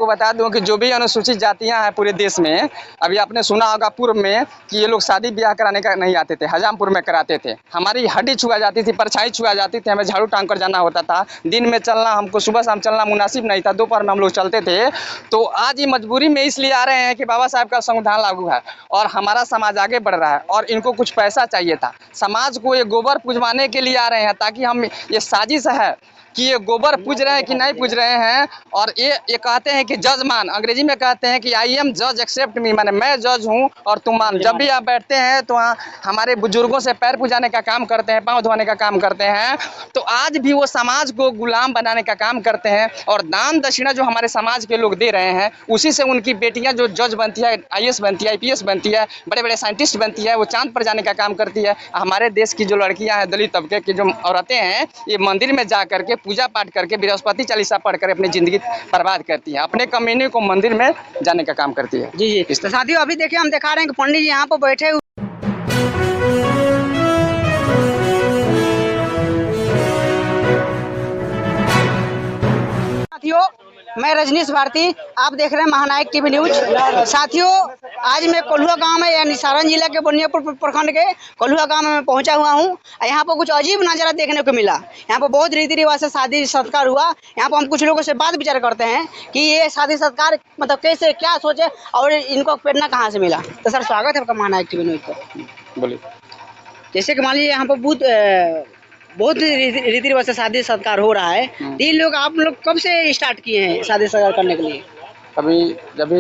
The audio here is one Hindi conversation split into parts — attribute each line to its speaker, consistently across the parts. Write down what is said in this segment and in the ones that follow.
Speaker 1: आपको बता दूं कि जो भी अनुसूचित जातियां हैं पूरे देश में, अभी आपने सुना होगा पूर्व में कि ये लोग शादी ब्याह कराने का नहीं आते थे, हजामपुर में कराते थे। हमारी हड्डी छुआ जाती थी, परछाई छुआ जाती थी, हमें झाड़ू टांग कर जाना होता था। दिन में चलना हमको सुबह शाम चलना मुनासिब नहीं था, दोपहर में हम लोग चलते थे। तो आज ये मजबूरी में इसलिए आ रहे हैं कि बाबा साहब का संविधान लागू है और हमारा समाज आगे बढ़ रहा है और इनको कुछ पैसा चाहिए था। समाज को ये गोबर पुजवाने के लिए आ रहे हैं ताकि हम, ये साजिश है कि ये गोबर पूज रहे हैं कि नहीं पूज रहे हैं। और ये कहते हैं कि जज मान, अंग्रेजी में कहते हैं कि आई एम जज एक्सेप्ट मी, माने मैं जज हूँ और तुम मान। जब भी आप बैठते हैं तो हमारे बुजुर्गों से पैर पुजाने का काम करते हैं, पाँव धोने का काम करते हैं। तो आज भी वो समाज को गुलाम बनाने का काम करते हैं और दान दक्षिणा जो हमारे समाज के लोग दे रहे हैं उसी से उनकी बेटियां जो जज बनती है, IAS बनती है, IPS बनती है, बड़े बड़े साइंटिस्ट बनती है, वो चांद पर जाने का काम करती है। हमारे देश की जो लड़कियां हैं, दलित तबके की जो औरतें हैं, ये मंदिर में जा करके पूजा पाठ करके बृहस्पति चालीसा पढ़ कर अपनी जिंदगी बर्बाद करती है, अपने कम्युनिटी को मंदिर में जाने का काम करती है।
Speaker 2: जी जी। तो साथियों अभी देखिए हम दिखा रहे हैं कि पंडित जी यहाँ पर बैठे हुए। साथियों मैं रजनीश भारती, आप देख रहे हैं महानायक टीवी न्यूज। साथियों आज मैं कोल्हुआ गांव में, यानी सारण जिला के बनियापुर प्रखंड के कोल्हुआ गांव में मैं पहुंचा हुआ हूं। यहाँ पर कुछ अजीब नज़ारा देखने को मिला। यहाँ पर बहुत रीति रिवाज से शादी सत्कार हुआ। यहाँ पर हम कुछ लोगों से बात विचार करते हैं कि ये शादी सत्कार मतलब कैसे, क्या सोचे और इनको प्रेरणा कहाँ से मिला। तो सर स्वागत है आपका महानायक टीवी न्यूज पर।
Speaker 1: बोलिए।
Speaker 2: जैसे कि मान लीजिए यहाँ पर बहुत रीति रिवाज से शादी सत्कार हो रहा है। तीन लोग आप लोग कब से स्टार्ट किए हैं शादी सत्कार करने के लिए?
Speaker 1: अभी जब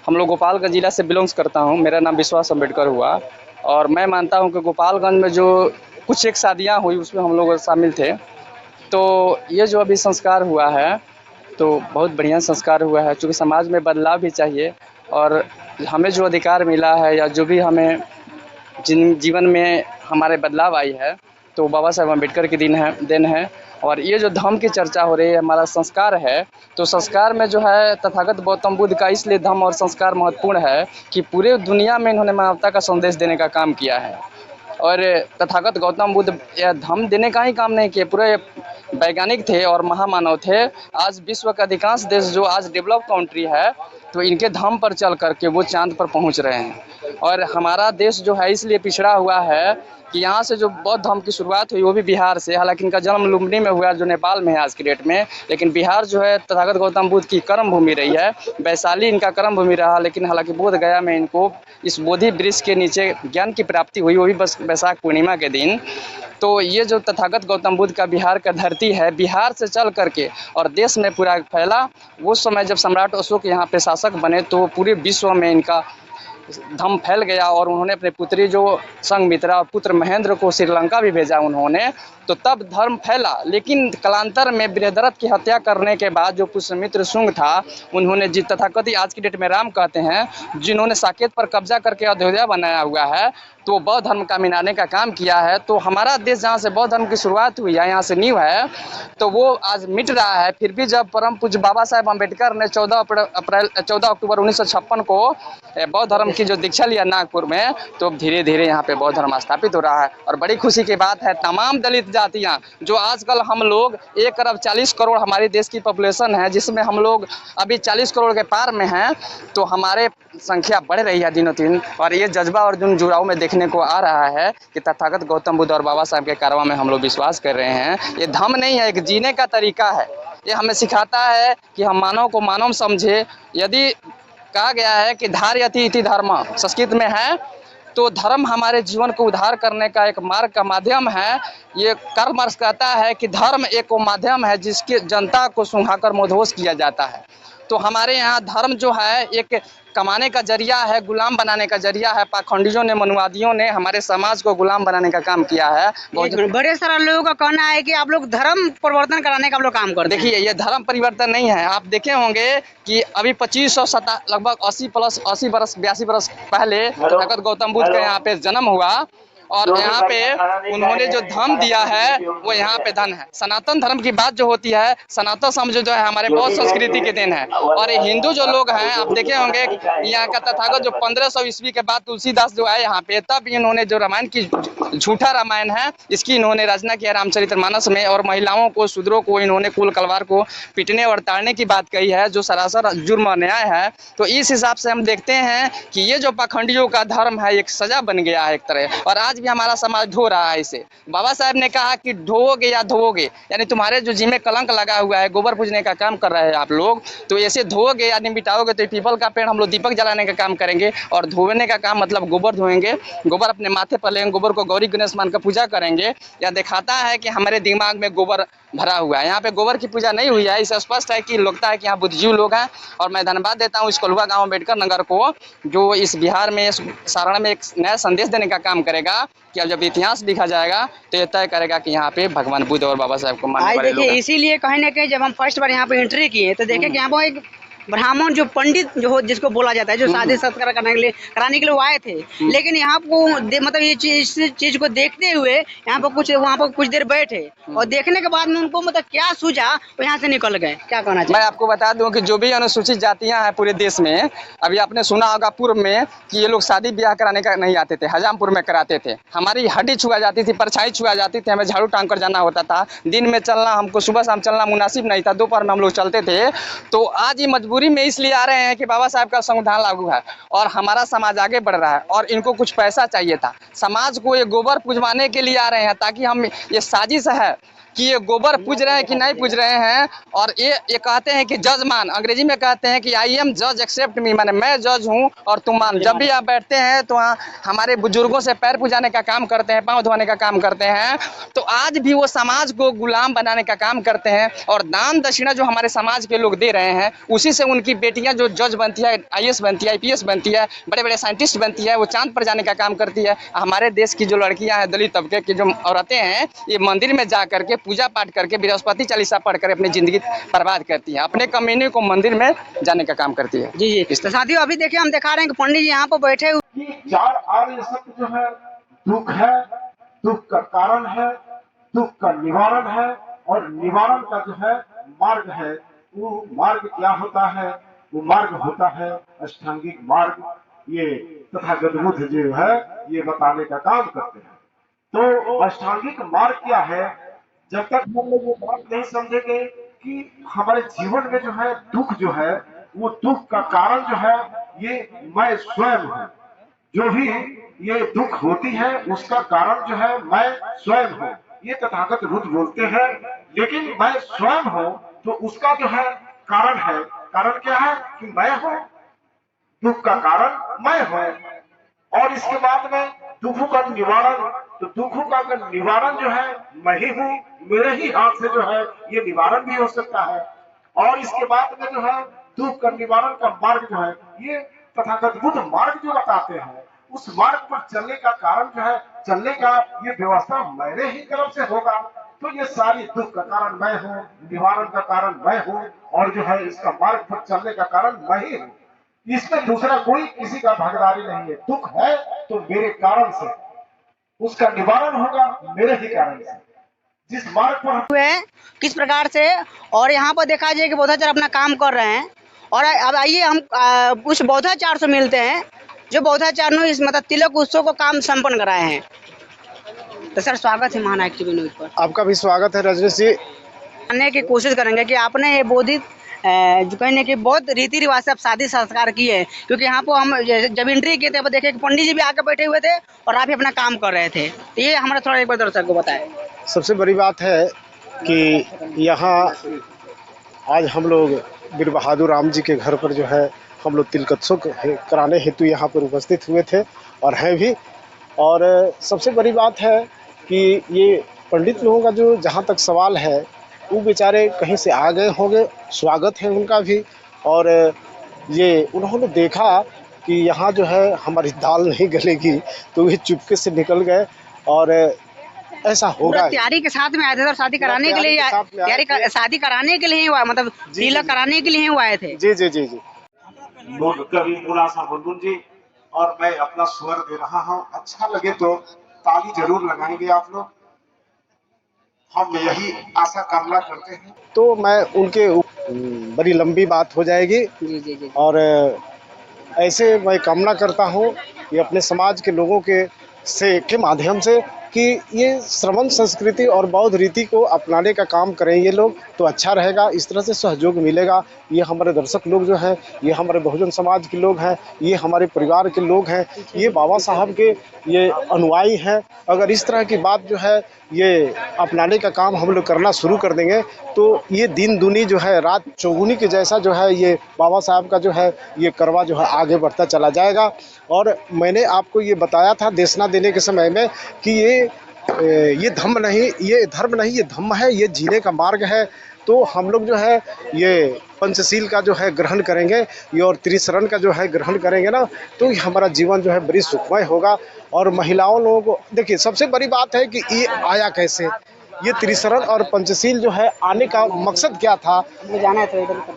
Speaker 1: हम लोग गोपालगंज जिला से बिलोंग्स करता हूँ, मेरा नाम विश्वास अम्बेडकर हुआ और मैं मानता हूँ कि गोपालगंज में जो कुछ एक शादियाँ हुई उसमें हम लोग शामिल थे। तो ये जो अभी संस्कार हुआ है तो बहुत बढ़िया संस्कार हुआ है, क्योंकि समाज में बदलाव भी चाहिए और हमें जो अधिकार मिला है या जो भी हमें जीवन में हमारे बदलाव आई है तो बाबा साहब अम्बेडकर की देन है। और ये जो धर्म की चर्चा हो रही है, हमारा संस्कार है, तो संस्कार में जो है तथागत गौतम बुद्ध का इसलिए धर्म और संस्कार महत्वपूर्ण है कि पूरे दुनिया में इन्होंने मानवता का संदेश देने का काम किया है। और तथागत गौतम बुद्ध यह धर्म देने का ही काम नहीं किए, पूरे वैज्ञानिक थे और महामानव थे। आज विश्व के अधिकांश देश जो आज डेवलप कंट्री है तो इनके धर्म पर चल करके वो चांद पर पहुंच रहे हैं। और हमारा देश जो है इसलिए पिछड़ा हुआ है कि यहाँ से जो बौद्ध धर्म की शुरुआत हुई वो भी बिहार से, हालांकि इनका जन्म लुम्बिनी में हुआ जो नेपाल में है आज की डेट में, लेकिन बिहार जो है तथागत गौतम बुद्ध की कर्म भूमि रही है। वैशाली इनका कर्म भूमि रहा, लेकिन हालांकि बोध गया में इनको इस बोधि वृक्ष के नीचे ज्ञान की प्राप्ति हुई, वो भी बस वैशाख पूर्णिमा के दिन। तो ये जो तथागत गौतम बुद्ध का बिहार का धरती है, बिहार से चल करके और देश में पूरा फैला। वो समय जब सम्राट अशोक यहाँ पे शासक बने तो पूरे विश्व में इनका धर्म फैल गया और उन्होंने अपने पुत्री जो संघमित्रा और पुत्र महेंद्र को श्रीलंका भी भेजा उन्होंने, तो तब धर्म फैला। लेकिन कालांतर में बृहदरथ की हत्या करने के बाद जो पुष्यमित्र शुंग था, उन्होंने जिस तथाकथित आज की डेट में राम कहते हैं, जिन्होंने साकेत पर कब्जा करके अयोध्या बनाया हुआ है, तो बौद्ध धर्म का मिटाने का काम किया है। तो हमारा देश जहाँ से बौद्ध धर्म की शुरुआत हुई है, यहाँ से नींव है, तो वो आज मिट रहा है। फिर भी जब परम पूज्य बाबा साहेब अम्बेडकर ने 14 अक्टूबर 1956 को बौद्ध धर्म की जो दीक्षा लिया नागपुर में, तो धीरे धीरे यहाँ पे बौद्ध धर्म स्थापित हो रहा है। और बड़ी खुशी की बात है, तमाम दलित जातियाँ जो आजकल हम लोग 1 अरब 40 करोड़ हमारे देश की पॉपुलेशन है, जिसमें हम लोग अभी 40 करोड़ के पार में हैं, तो हमारे संख्या बढ़ रही है दिनों दिन। और ये जज्बा और जुड़ाव में देखने को आ रहा है कि तथागत गौतम बुद्ध और बाबा साहब के कारवा में हम लोग विश्वास कर रहे हैं। ये धर्म नहीं है, एक जीने का तरीका है। ये हमें सिखाता है कि हम मानव को मानव समझे। यदि कहा गया है कि धार्यति इति धर्म संस्कृत में है, तो धर्म हमारे जीवन को उद्धार करने का एक मार्ग का माध्यम है। ये कार्ल मार्क्स कहता है कि धर्म एक वो माध्यम है जिसके जनता को सुंघाकर मदहोश किया जाता है। तो हमारे यहाँ धर्म जो है एक कमाने का जरिया है, गुलाम बनाने का जरिया है। पाखंडियों ने, मनुवादियों ने हमारे समाज को गुलाम बनाने का काम किया है।
Speaker 2: बड़े सारा लोगों का कहना है कि आप लोग धर्म परिवर्तन कराने का आप लोग काम करते हैं।
Speaker 1: देखिए, ये धर्म परिवर्तन नहीं है। आप देखे होंगे कि अभी 2500 लगभग 80 बरस 82 बरस पहले तथागत गौतम बुद्ध का यहाँ पे जन्म हुआ और यहाँ पे उन्होंने जो धर्म दिया है वो यहाँ पे धन है। सनातन धर्म की बात जो होती है, सनातन समझ जो है हमारे बौद्ध संस्कृति के दिन है। और हिंदू जो लोग हैं, आप देखे होंगे यहाँ का तथागत जो 1500 ईस्वी के बाद तुलसीदास जो आए यहाँ पे, तब इन्होंने जो रामायण की झूठा रामायण है, इसकी इन्होंने रचना किया रामचरितमानस में। और महिलाओं को, शूद्रों को इन्होंने कुल कलवार को पीटने और ताड़ने की बात कही है, जो सरासर जुर्म अन्याय है। तो इस हिसाब से हम देखते हैं कि ये जो पाखंडियों का धर्म है एक सजा बन गया है एक तरह, और आज भी हमारा समाज ढो रहा है इसे। बाबा साहब ने कहा कि ढोओगे या धोओगे, यानी तुम्हारे जो जी में कलंक लगा हुआ है, गोबर पूजने का काम कर रहे हैं आप लोग, तो ऐसे धोओगे यानी मिटाओगे तो पीपल का पेड़ हम लोग दीपक जलाने का काम करेंगे, और धोने का काम मतलब गोबर धोएंगे, गोबर अपने माथे पर लेंगे, गोबर को गौरी गणेश मान कर पूजा करेंगे। यह दिखाता है कि हमारे दिमाग में गोबर भरा हुआ है। यहाँ पे गोबर की पूजा नहीं हुई है, इससे स्पष्ट है कि लगता है कि यहाँ बुद्धिजीवी लोग हैं। और मैं धन्यवाद देता हूँ इस कोल्हुआ गांव अम्बेडकर नगर को, जो इस बिहार में, इस सारण में एक नया संदेश देने का काम करेगा कि अब जब इतिहास लिखा जाएगा तो ये तय करेगा कि यहाँ पे भगवान बुद्ध और बाबा साहब को मानने वाले लोग
Speaker 2: देखिए
Speaker 1: हैं।
Speaker 2: इसीलिए कहीं ना कहीं जब हम फर्स्ट बार यहाँ पे एंट्री किए तो देखे कि यहाँ पर एक ब्राह्मण जो पंडित जो हो जिसको बोला जाता है, जो शादी संस्कार कराने के लिए वो आए थे। लेकिन यहाँ को मतलब ये चीज को देखते हुए यहाँ पर वहाँ पर कुछ देर बैठे और देखने के बाद में उनको मतलब क्या सूझा वो यहाँ से निकल गए। क्या कहना चाहिए?
Speaker 1: मैं आपको बता दूं कि जो भी अनुसूचित जातियां हैं पूरे देश में, अभी आपने सुना होगा पूर्व में कि ये लोग शादी ब्याह कराने का नहीं आते थे, हजामपुर में कराते थे। हमारी हड्डी छुआ जाती थी, परछाई छुआ जाती थी, हमें झाड़ू टांग कर जाना होता था। दिन में चलना, हमको सुबह शाम चलना मुनासिब नहीं था, दोपहर में हम लोग चलते थे। तो आज ये मजबूरी में इसलिए आ रहे हैं कि बाबा साहब का संविधान लागू है और हमारा समाज आगे बढ़ रहा है, और इनको कुछ पैसा चाहिए था। समाज को ये गोबर पुजवाने के लिए आ रहे हैं, ताकि हम, ये साजिश है कि ये गोबर पूज रहे हैं कि नहीं पूज रहे हैं। और ये कहते हैं कि जज मान, अंग्रेजी में कहते हैं कि आई एम जज एक्सेप्ट मी, माने मैं जज हूँ और तुम मान। जब भी आप बैठते हैं तो हमारे बुजुर्गों से पैर पूजाने का काम करते हैं, पाँव धोने का काम करते हैं। तो आज भी वो समाज को गुलाम बनाने का काम करते हैं, और दान दक्षिणा जो हमारे समाज के लोग दे रहे हैं उसी से उनकी बेटियां जो जज बनती है, IAS बनती है, IPS बनती है, बड़े बड़े साइंटिस्ट बनती है, वो चांद पर जाने का काम करती है। हमारे देश की जो लड़कियां हैं, दलित तबके की जो औरतें हैं, ये मंदिर में जा करके पूजा पाठ करके बृहस्पति चालीसा पढ़ कर अपनी जिंदगी बर्बाद करती है, अपने कम्युनिटी को मंदिर में जाने का काम करती है।
Speaker 2: जी जी। तो साथियों अभी देखिए हम दिखा रहे हैं कि पंडित जी यहाँ पर बैठे हुए।
Speaker 3: चार आर्य सत्य जो है, दुख है, दुख का कारण है, दुख का निवारण है, और निवारण का जो है मार्ग है। वो मार्ग क्या होता है? वो मार्ग होता है अष्टांगिक मार्ग। ये तथागत बुद्ध जो है ये बताने का काम करते हैं। तो अष्टांगिक मार्ग क्या है? जब तक हम लोग ये बात नहीं समझेंगे कि हमारे जीवन में जो है दुख जो है, वो दुख का कारण जो है ये मैं स्वयं हूँ। जो भी ये दुख होती है उसका कारण जो है मैं स्वयं हूँ, ये तथागत बुद्ध बोलते हैं। लेकिन मैं स्वयं हूँ तो उसका जो है कारण है। कारण क्या है? कि मैं हूँ, दुख का कारण मैं हूँ। और इसके बाद में दुखों का निवारण, तो दुखों का निवारण जो है मैं ही हूँ, मेरे ही हाथ से जो है ये निवारण भी हो सकता है। और इसके बाद में जो है दुख का निवारण का मार्ग जो है ये तथागत बुद्ध मार्ग जो बताते हैं, उस मार्ग पर चलने का कारण जो है, चलने का ये व्यवस्था मेरे ही तरफ से होगा। तो ये सारी दुख का कारण मैं हूँ, निवारण का कारण मैं हूँ, और जो है इसका मार्ग पर चलने का कारण मैं ही हूँ। इसमें दूसरा कोई किसी का भागीदारी नहीं है। दुख है तो मेरे कारण से, उसका निवारण होगा मेरे ही कारण से। जिस मार्ग पर
Speaker 2: हुए किस प्रकार से, और यहाँ पर देखा जाए कि बौद्धाचार्य अपना काम कर रहे हैं। और अब आइए हम कुछ बौद्धाचार्य से मिलते हैं, जो बौद्धाचार्य ने इस मतलब तिलक उत्सव को काम संपन्न कराए हैं। तो सर स्वागत है महानायक टीवी न्यूज पर।
Speaker 4: आपका भी स्वागत है रजनीश जी।
Speaker 2: जानने की कोशिश करेंगे कि आपने ये बोधित जो कहने की बहुत रीति रिवाज से आप शादी संस्कार किए हैं, क्योंकि यहाँ पर हम जब एंट्री किए थे तब देखे कि पंडित जी भी आके बैठे हुए थे और आप भी अपना काम कर रहे थे। तो ये हमारा थोड़ा एक बार दर्शक को बताएं।
Speaker 4: सबसे बड़ी बात है कि यहाँ आज हम लोग वीर बहादुर राम जी के घर पर जो है हम लोग तिलकोत्सव कराने हेतु यहाँ पर उपस्थित हुए थे और हैं भी। और सबसे बड़ी बात है कि ये पंडित लोगों का जो जहाँ तक सवाल है वो बेचारे कहीं से आ गए होंगे, स्वागत है उनका भी। और ये उन्होंने देखा कि यहाँ जो है हमारी दाल नहीं गलेगी तो वे चुपके से निकल गए, और ऐसा होगा।
Speaker 2: तैयारी के साथ में आए थे, शादी कराने के लिए, शादी कराने के लिए मतलब तिलक कराने के लिए आए थे।
Speaker 4: जी जी जी जी।
Speaker 3: कवि मुलासा बुलबुल जी, और मैं अपना स्वर दे रहा हूँ। अच्छा लगे तो ताली जरूर लगाएंगे आप लोग, हम यही आशा कामना करते हैं।
Speaker 4: तो मैं उनके बड़ी लंबी बात हो जाएगी।
Speaker 2: जी जी जी।
Speaker 4: और ऐसे मैं कामना करता हूँ कि अपने समाज के लोगों के माध्यम से कि ये श्रवण संस्कृति और बौद्ध रीति को अपनाने का काम करें ये लोग, तो अच्छा रहेगा। इस तरह से सहयोग मिलेगा। ये हमारे दर्शक लोग जो हैं, ये हमारे बहुजन समाज के लोग हैं, ये हमारे परिवार के लोग हैं, ये बाबा साहब के ये अनुयायी हैं। अगर इस तरह की बात जो है ये अपनाने का काम हम लोग करना शुरू कर देंगे तो ये दिन दूनी जो है रात चौगुनी के जैसा जो है ये बाबा साहब का जो है ये करवा जो है आगे बढ़ता चला जाएगा। और मैंने आपको ये बताया था देशना देने के समय में कि ये धर्म नहीं, ये धर्म नहीं, ये धम्म है, ये जीने का मार्ग है। तो हम लोग जो है ये पंचशील का जो है ग्रहण करेंगे ये और त्रिशरण का जो है ग्रहण करेंगे ना, तो हमारा जीवन जो है बड़ी सुखमय होगा। और महिलाओं लोगों को देखिए सबसे बड़ी बात है कि ये आया कैसे, ये त्रिशरण और पंचशील जो है आने का मकसद क्या था,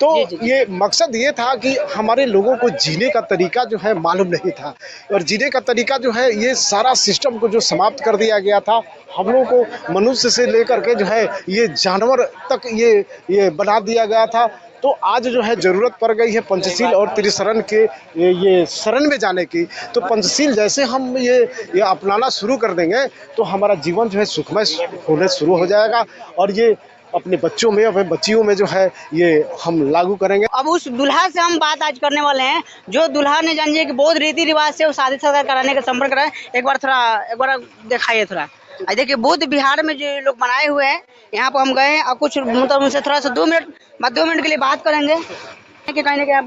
Speaker 4: तो ये मकसद ये था कि हमारे लोगों को जीने का तरीका जो है मालूम नहीं था। और जीने का तरीका जो है ये सारा सिस्टम को जो समाप्त कर दिया गया था, हम लोगों को मनुष्य से लेकर के जो है ये जानवर तक ये बना दिया गया था। तो आज जो है ज़रूरत पड़ गई है पंचशील और त्रिशरण के ये शरण में जाने की। तो पंचशील जैसे हम ये अपनाना शुरू कर देंगे तो हमारा जीवन जो है सुखमय होने शुरू हो जाएगा। और ये अपने बच्चों में, अपने बच्चियों में जो है ये हम लागू करेंगे।
Speaker 2: अब उस दुल्हा से हम बात आज करने वाले हैं जो दुल्हा ने जानिए कि बौद्ध रीति रिवाज से वो शादी कराने का संपर्क कराए। एक बार दिखाइए थोड़ा। देखिए बौद्ध बिहार में जो लोग बनाए हुए हैं, यहाँ पर हम गए हैं और कुछ मतलब उनसे थोड़ा सा 2 मिनट के लिए बात करेंगे कि कहीं ना कहीं यहाँ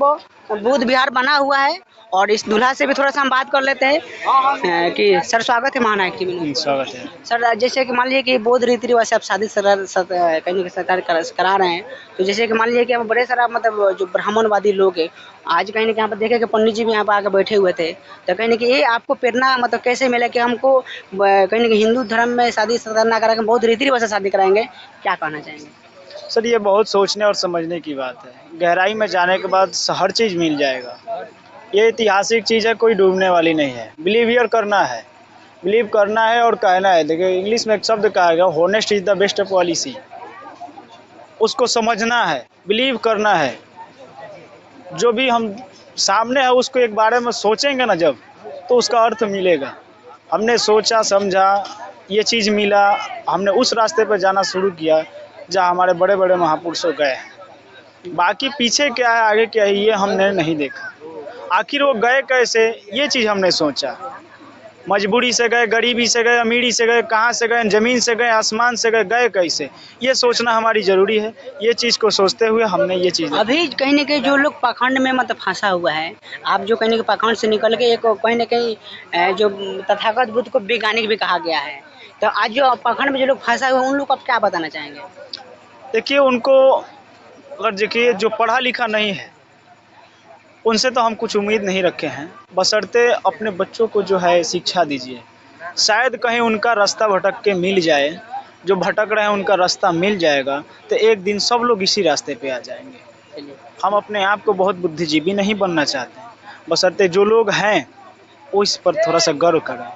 Speaker 2: बौद्ध बिहार बना हुआ है। और इस दूल्हा से भी थोड़ा सा हम बात कर लेते हैं कि सर स्वागत है महानायक टीवी में।
Speaker 1: स्वागत है
Speaker 2: सर। जैसे कि मान लीजिए कि बौद्ध रीति रिवाज से आप शादी कहीं सरकार करा रहे हैं, तो जैसे कि मान लीजिए कि अब बड़े सारा मतलब जो ब्राह्मणवादी लोग है आज कहीं ना कहीं यहाँ पर देखे कि पंडित जी भी यहाँ पर आके बैठे हुए थे, तो कहीं ना कहीं ये आपको प्रेरणा मतलब कैसे मिला कि हमको कहीं ना कहीं हिंदू धर्म में शादी ना करा के बौद्ध रीति रिवाज से शादी कराएंगे, क्या कहना चाहेंगे?
Speaker 5: सर ये बहुत सोचने और समझने की बात है। गहराई में जाने के बाद हर चीज़ मिल जाएगा। ये ऐतिहासिक चीज़ है, कोई डूबने वाली नहीं है। बिलीव हियर करना है, बिलीव करना है और कहना है। देखिए इंग्लिश में एक शब्द कहा गया, honest is the best policy. उसको समझना है, बिलीव करना है। जो भी हम सामने है उसको एक बारे में सोचेंगे ना जब, तो उसका अर्थ मिलेगा। हमने सोचा समझा, ये चीज़ मिला, हमने उस रास्ते पर जाना शुरू किया जहाँ हमारे बड़े बड़े महापुरुषों गए हैं। बाकी पीछे क्या है आगे क्या है ये हमने नहीं देखा। आखिर वो गए कैसे ये चीज़ हमने सोचा। मजबूरी से गए, गरीबी से गए, अमीरी से गए, कहाँ से गए, ज़मीन से गए, आसमान से गए, गए कैसे, ये सोचना हमारी ज़रूरी है। ये चीज़ को सोचते हुए हमने ये चीज़
Speaker 2: अभी कहीं ना कहीं जो लोग पाखंड में मतलब फंसा हुआ है, आप जो कहीं ना कहीं पाखंड से निकल के एक कहीं ना कहीं जो तथागत बुद्ध को वैज्ञानिक भी कहा गया है, तो आज जो पाखंड में जो लोग फंसा हुए हैं उन लोग को आप क्या बताना चाहेंगे?
Speaker 5: देखिए उनको अगर देखिए जो पढ़ा लिखा नहीं है उनसे तो हम कुछ उम्मीद नहीं रखे हैं, बशर्ते अपने बच्चों को जो है शिक्षा दीजिए। शायद कहीं उनका रास्ता भटक के मिल जाए, जो भटक रहे हैं उनका रास्ता मिल जाएगा, तो एक दिन सब लोग इसी रास्ते पे आ जाएंगे। हम अपने आप को बहुत बुद्धिजीवी नहीं बनना चाहते हैं, बशर्ते जो लोग हैं वो इस पर थोड़ा सा गर्व करें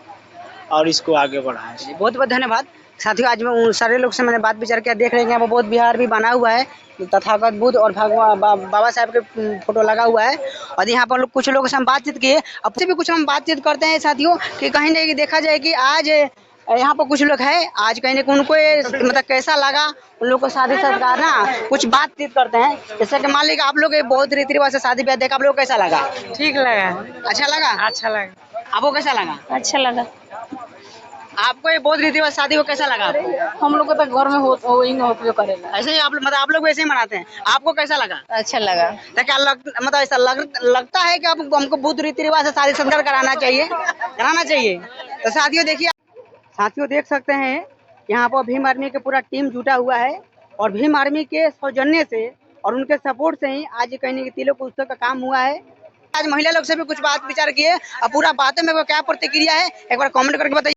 Speaker 5: और इसको आगे बढ़ाएं।
Speaker 2: बहुत बहुत धन्यवाद साथियों। आज मैं उन सारे लोग से मैंने बात विचार किया। देख रहे हैं यहाँ पर बौद्ध बिहार भी बना हुआ है, तथागत बुद्ध और भगवान बाबा साहब के फोटो लगा हुआ है। और यहाँ पर कुछ लोगों से हम बातचीत किए, अब से भी कुछ हम बातचीत करते हैं साथियों कि कहीं ना कहीं देखा जाए कि आज यहाँ पर कुछ लोग हैं, आज कहीं ना कहीं उनको मतलब कैसा लगा उन लोग को शादी सरकार ना कुछ बातचीत करते हैं। जैसे कि मान लीजिए आप लोग बहुत रीति रिवाज से शादी ब्याह देखा, आप लोग कैसा लगा?
Speaker 6: ठीक लगा।
Speaker 2: अच्छा लगा?
Speaker 6: अच्छा लगा।
Speaker 2: आपको कैसा लगा?
Speaker 6: अच्छा लगा।
Speaker 2: आपको ये बहुत रीति रिवाज शादी को कैसा लगा आपको?
Speaker 6: हम लोग को तो घर में हो करेगा।
Speaker 2: ऐसे ही आप लोग वैसे ही मनाते हैं, आपको कैसा लगा?
Speaker 6: अच्छा लगा।
Speaker 2: तो क्या मतलब ऐसा लगता है कि हमको बुद्ध रीति रिवाज से शादी संस्कार कराना चाहिए? तो साथियों देख सकते हैं यहाँ पर भीम आर्मी के पूरा टीम जुटा हुआ है और भीम आर्मी के सौजन्य से और उनके सपोर्ट से ही आज कहीं ना कहीं तिलक उत्सव का काम हुआ है। आज महिला लोग से भी कुछ बात विचार किए और पूरा बातों में क्या प्रतिक्रिया है एक बार कमेंट करके बताइए।